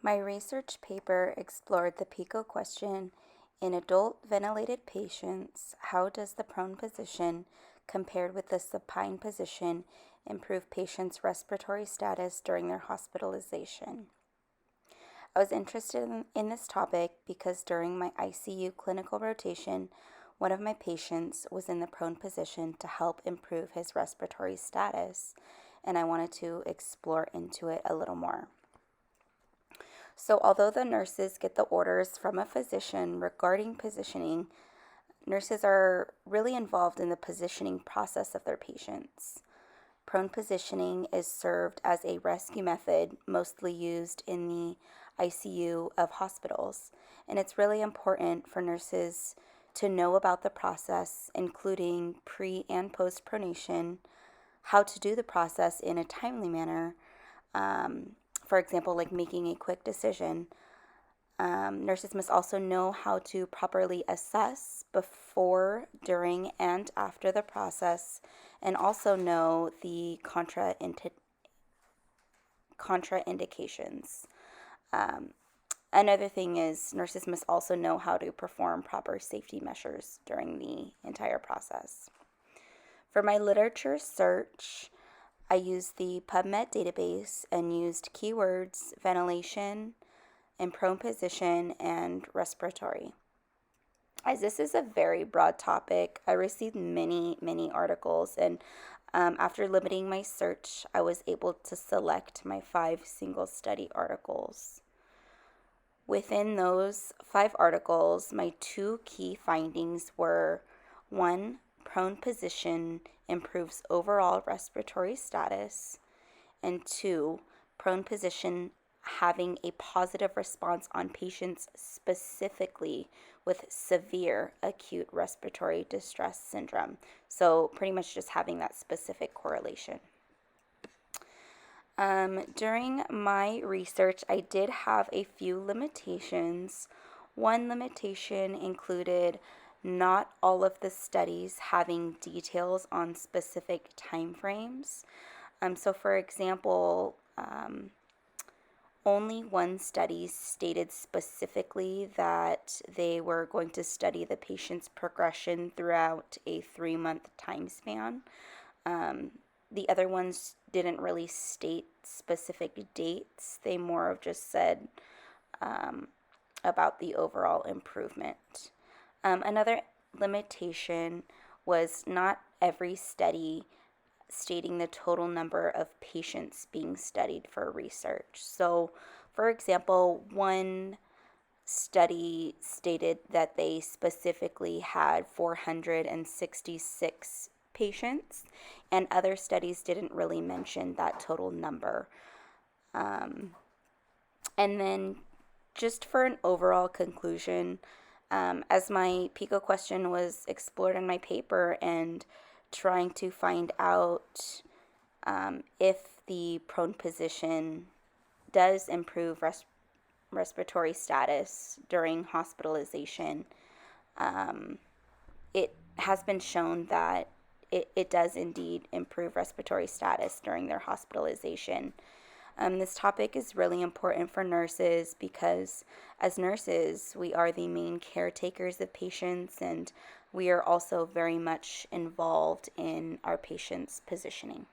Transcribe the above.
My research paper explored the PICO question in adult ventilated patients. How does the prone position compared with the supine position improve patients' respiratory status during their hospitalization? I was interested in this topic because during my ICU clinical rotation, one of my patients was in the prone position to help improve his respiratory status, and I wanted to explore into it a little more. So, although the nurses get the orders from a physician regarding positioning, nurses are really involved in the positioning process of their patients. Prone positioning is served as a rescue method mostly used in the ICU of hospitals, and it's really important for nurses to know about the process, including pre and post pronation, how to do the process in a timely manner. For example, like making a quick decision. Nurses must also know how to properly assess before, during, and after the process, and also know the contraindications. Another thing is nurses must also know how to perform proper safety measures during the entire process. For my literature search, I used the PubMed database and used keywords ventilation and prone position and respiratory. As this is a very broad topic, I received many articles, and after limiting my search, I was able to select my 5 single study articles. Within those 5 articles, my 2 key findings were 1, prone position improves overall respiratory status, and 2, prone position having a positive response on patients specifically with severe acute respiratory distress syndrome. So pretty much just having that specific correlation. During my research, I did have a few limitations. One limitation included not all of the studies having details on specific time frames. So, for example, only one study stated specifically that they were going to study the patient's progression throughout a 3-month time span. The other ones didn't really state specific dates. They more of just said about the overall improvement. Another limitation was not every study stating the total number of patients being studied for research. So, for example, one study stated that they specifically had 466 patients, and other studies didn't really mention that total number. And then, just for an overall conclusion, as my PICO question was explored in my paper and trying to find out if the prone position does improve respiratory status during hospitalization, it has been shown that it does indeed improve respiratory status during their hospitalization. This topic is really important for nurses because as nurses, we are the main caretakers of patients, and we are also very much involved in our patients' positioning.